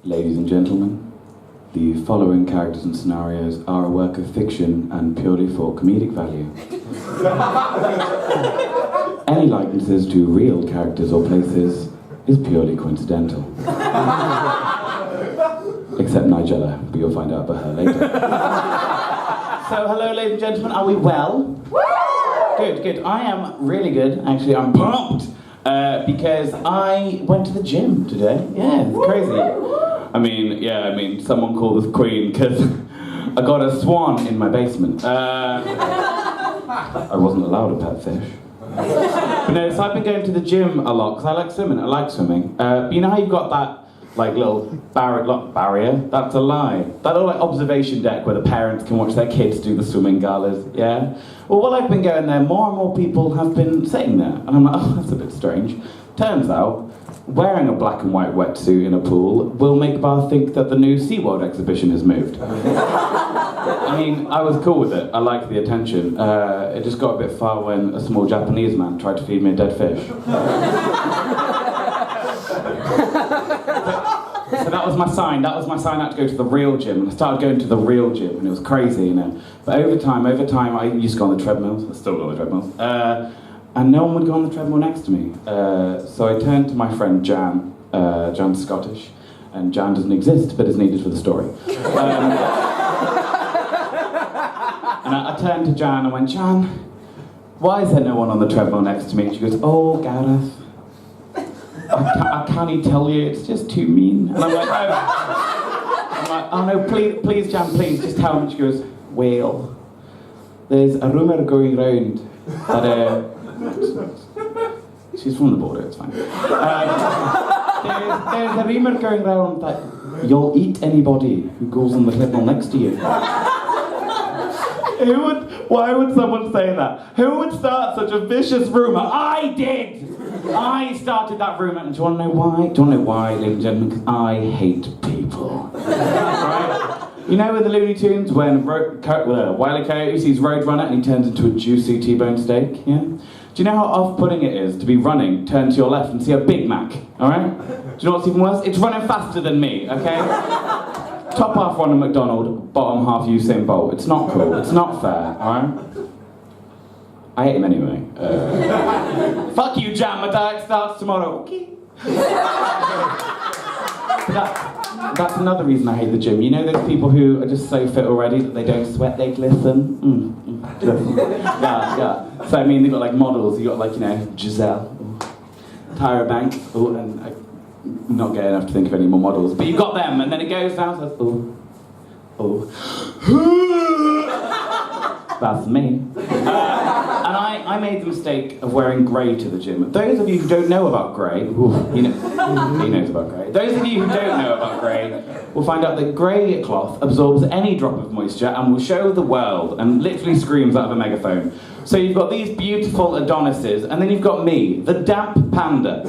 Ladies and gentlemen, the following characters and scenarios are a work of fiction and purely for comedic value. Any likenesses to real characters or places is purely coincidental. Except Nigella, but you'll find out about her later. So, hello ladies and gentlemen, are we well? Good, good. I am really good, actually. I'm pumped because I went to the gym today. Yeah, it's crazy. I mean, someone called us queen because I got a swan in my basement. I wasn't allowed a pet fish. But no, so I've been going to the gym a lot because I like swimming. But you know how you've got that like little barrier? That's a lie. That little like observation deck where the parents can watch their kids do the swimming galas, yeah? Well, while I've been going there, more and more people have been sitting there. And I'm like, oh, that's a bit strange. Turns out, wearing a black and white wetsuit in a pool will make Bar think that the new SeaWorld exhibition has moved. I mean, I was cool with it. I liked the attention. It just got a bit far when a small Japanese man tried to feed me a dead fish. So that was my sign. That was my sign. I had to go to the real gym. And I started going to the real gym, and it was crazy, you know. But over time, I used to go on the treadmills. I still go on the treadmills. And no one would go on the treadmill next to me. So I turned to my friend Jan. Jan's Scottish, and Jan doesn't exist, but is needed for the story. And I turned to Jan and went, Jan, why is there no one on the treadmill next to me? And she goes, oh, Gareth, I can't tell you, it's just too mean. And I'm like, oh no, please, Jan, please, just tell me. She goes, well, there's a rumour going round that, she's from the border, it's fine. There's a rumour going round that you'll eat anybody who goes on the treadmill next to you. Why would someone say that? Who would start such a vicious rumour? I did! I started that rumour, and do you want to know why? Do you want to know why, ladies and gentlemen? Because I hate people. Right? You know in the Looney Tunes when Wile E. Coyote sees Roadrunner and he turns into a juicy T-bone steak? Yeah? Do you know how off-putting it is to be running, turn to your left and see a Big Mac? Alright? Do you know what's even worse? It's running faster than me, okay? Top half Ronald McDonald, bottom half Usain Bolt. It's not cool. It's not fair, alright? I hate him anyway. Fuck you, Jan, my diet starts tomorrow. Okay. That's another reason I hate the gym. You know those people who are just so fit already that they don't sweat, they glisten? Yeah. So I mean, they've got like models. You've got like, you know, Giselle, Tyra Banks, and I'm not getting enough to think of any more models. But you've got them, and then it goes down to, that's me. And I made the mistake of wearing grey to the gym. Those of you who don't know about grey, he knows about grey. Those of you who don't know about grey will find out that grey cloth absorbs any drop of moisture and will show the world and literally screams out of a megaphone. So you've got these beautiful Adonises, and then you've got me, the damp panda.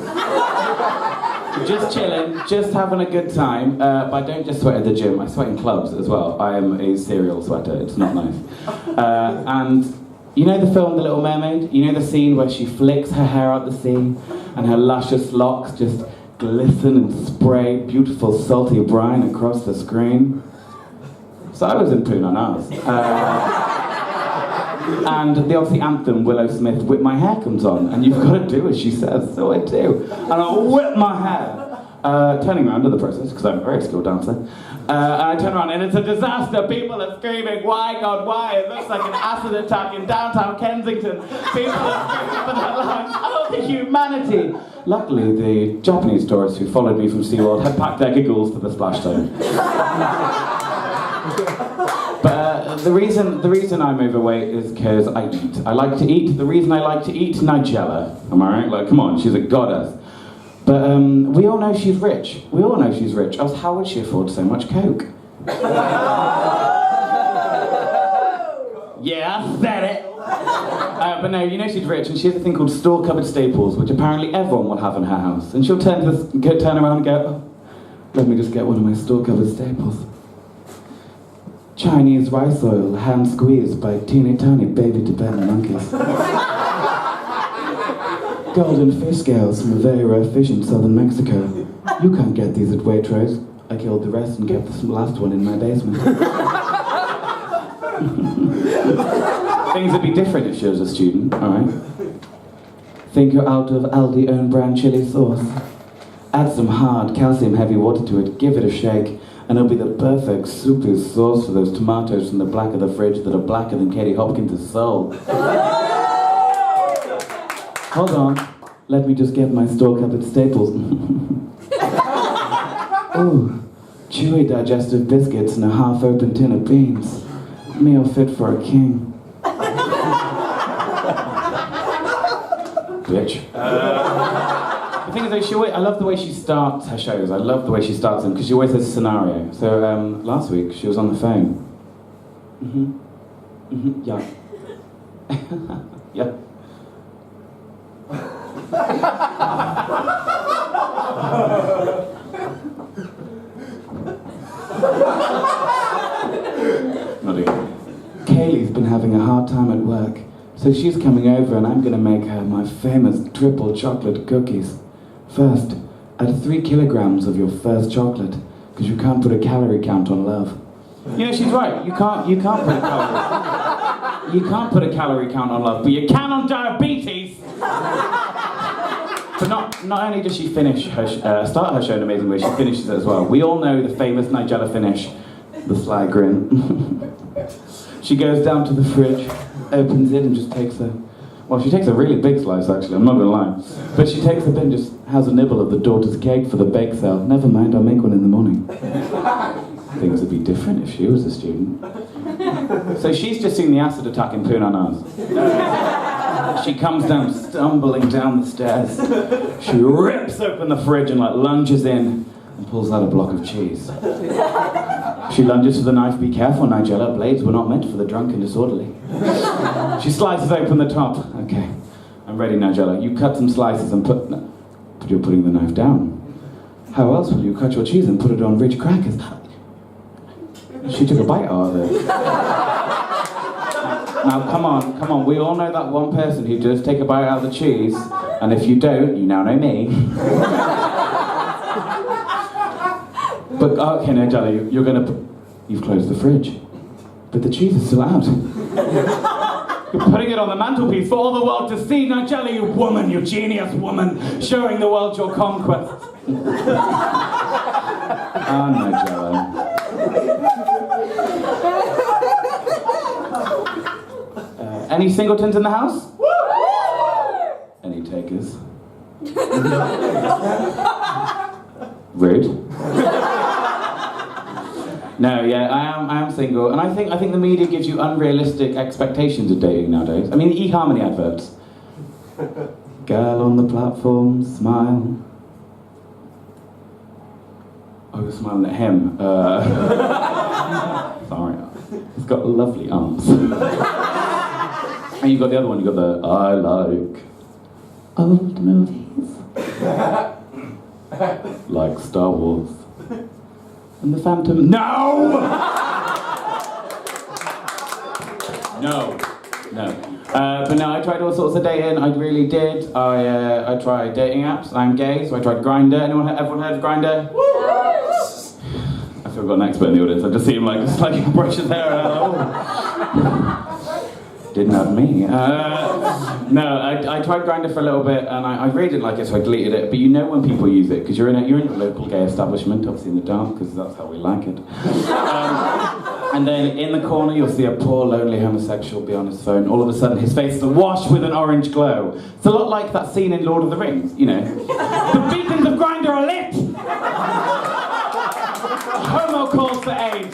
Just chilling, just having a good time, but I don't just sweat at the gym, I sweat in clubs as well. I am a serial sweater, it's not nice. And you know the film The Little Mermaid? You know the scene where she flicks her hair out the sea and her luscious locks just glisten and spray beautiful salty brine across the screen? So I was in Poon on ours. And the Aussie anthem, Willow Smith, Whip My Hair comes on, and you've got to do as she says, so I do. And I whip my hair, turning around in the process, because I'm a very skilled dancer. And I turn around, and it's a disaster. People are screaming, why, God, why? It looks like an acid attack in downtown Kensington. People are screaming for their lives. Oh, the humanity! Luckily, the Japanese tourists who followed me from SeaWorld had packed their giggles to the splash zone. But the reason I'm overweight is because I eat. I like to eat. The reason I like to eat, Nigella. Am I right? Like, come on, she's a goddess. But we all know she's rich. We all know she's rich. Else how would she afford so much coke? Yeah, I said it. But no, you know she's rich, and she has a thing called store-cupboard staples, which apparently everyone will have in her house. And she'll turn around and go, oh, let me just get one of my store-cupboard staples. Chinese rice oil, hand squeezed by teeny tiny baby Tibetan monkeys. Golden fish scales from a very rare fish in southern Mexico. You can't get these at Waitrose. I killed the rest and kept the last one in my basement. Things would be different if she was a student, alright? Think you're out of Aldi own brand chili sauce. Add some hard, calcium-heavy water to it, give it a shake, and it'll be the perfect soupy sauce for those tomatoes from the back of the fridge that are blacker than Katie Hopkins' soul. Hold on, let me just get my store-cupboard staples. Ooh, chewy digestive biscuits and a half-open tin of beans. Meal fit for a king. Bitch. The thing is, though, I love the way she starts her shows. I love the way she starts them, because she always has a scenario. So, last week, she was on the phone. Yeah. Yeah. Kaylee's been having a hard time at work, so she's coming over and I'm going to make her my famous triple chocolate cookies. First, add 3 kilograms of your first chocolate, because you can't put a calorie count on love. You know, she's right. You can't put a calorie. You can't put a calorie count on love, but you can on diabetes. But not only does she finish her start her show in an amazing way, she finishes it as well. We all know the famous Nigella finish, the sly grin. She goes down to the fridge, opens it, and just takes she takes a really big slice, actually, I'm not gonna lie. But she takes a bit and just has a nibble of the daughter's cake for the bake sale. Never mind, I'll make one in the morning. Things would be different if she was a student. So she's just seen the acid attack in Punanaz. She comes down, stumbling down the stairs. She rips open the fridge and lunges in and pulls out a block of cheese. She lunges for the knife. Be careful, Nigella. Blades were not meant for the drunk and disorderly. She slices open the top. Okay, I'm ready, Nigella. You cut some slices and but you're putting the knife down. How else will you cut your cheese and put it on rich crackers? She took a bite out of it. Now, come on. We all know that one person who does take a bite out of the cheese, and if you don't, you now know me. But, okay, Nigella, you've closed the fridge. But the cheese is still out. You're putting it on the mantelpiece for all the world to see. Nigella, you woman, you genius woman, showing the world your conquest. Nigella. Any singletons in the house? Any takers? Rude. No, yeah, I am single, and I think the media gives you unrealistic expectations of dating nowadays. I mean, the eHarmony adverts. Girl on the platform, smile. I was smiling at him. Sorry. He's got lovely arms. And you got the other one, you got the I like old movies. Like Star Wars. And the Phantom. No! No. But no, I tried all sorts of dating. I really did. I tried dating apps. I'm gay, so I tried Grindr. Everyone heard of Grindr? I feel I've got an expert in the audience. I just see him just brush his hair out. Didn't have me. No, I tried Grindr for a little bit, and I really didn't like it, so I deleted it. But you know when people use it, because you're in a local gay establishment, obviously in the dark, because that's how we like it. And then in the corner, you'll see a poor, lonely homosexual be on his phone. All of a sudden, his face is awash with an orange glow. It's a lot like that scene in Lord of the Rings, you know. The beacons of Grindr are lit! Homo calls for aid.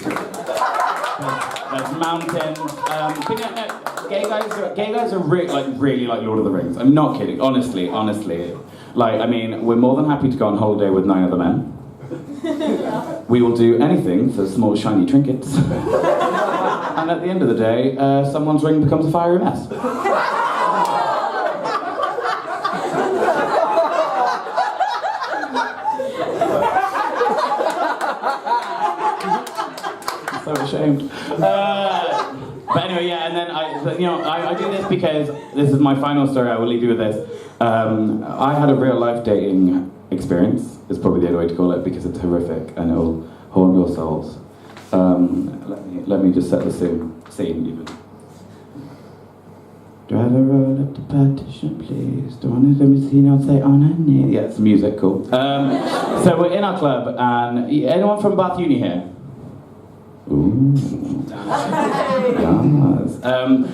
There's mountains. But yeah, no, gay guys are really like Lord of the Rings. I'm not kidding. Honestly. We're more than happy to go on holiday with 9 other men. We will do anything for small shiny trinkets. And at the end of the day, someone's ring becomes a fiery mess. So ashamed. But anyway, yeah, and then I do this because this is my final story. I will leave you with this. I had a real life dating experience is probably the only way to call it, because it's horrific and it'll haunt your souls. Let me just set the scene even. Driver, roll up the partition, please. Don't want to be seen outside on her knee. Yeah, it's music, cool. So we're in our club, and anyone from Bath Uni here? Ooh. Yes.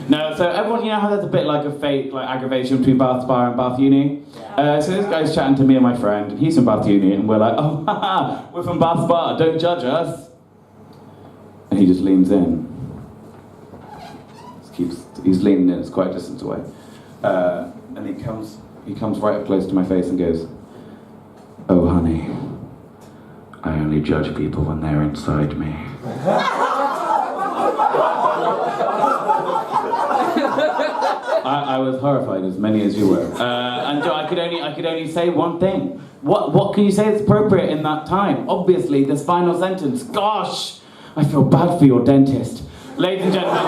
No, so everyone, you know how there's a bit like a fake like aggravation between Bath Spa and Bath Uni? So this guy's chatting to me and my friend, and he's from Bath Uni, and we're like, oh, haha, we're from Bath Spa, don't judge us. And he just leans in. He's leaning in, it's quite a distance away. And he comes right up close to my face and goes, oh honey, I only judge people when they're inside me. I was horrified, as many as you were. And I could only say one thing. What can you say is appropriate in that time? Obviously, this final sentence. Gosh, I feel bad for your dentist. Ladies and gentlemen,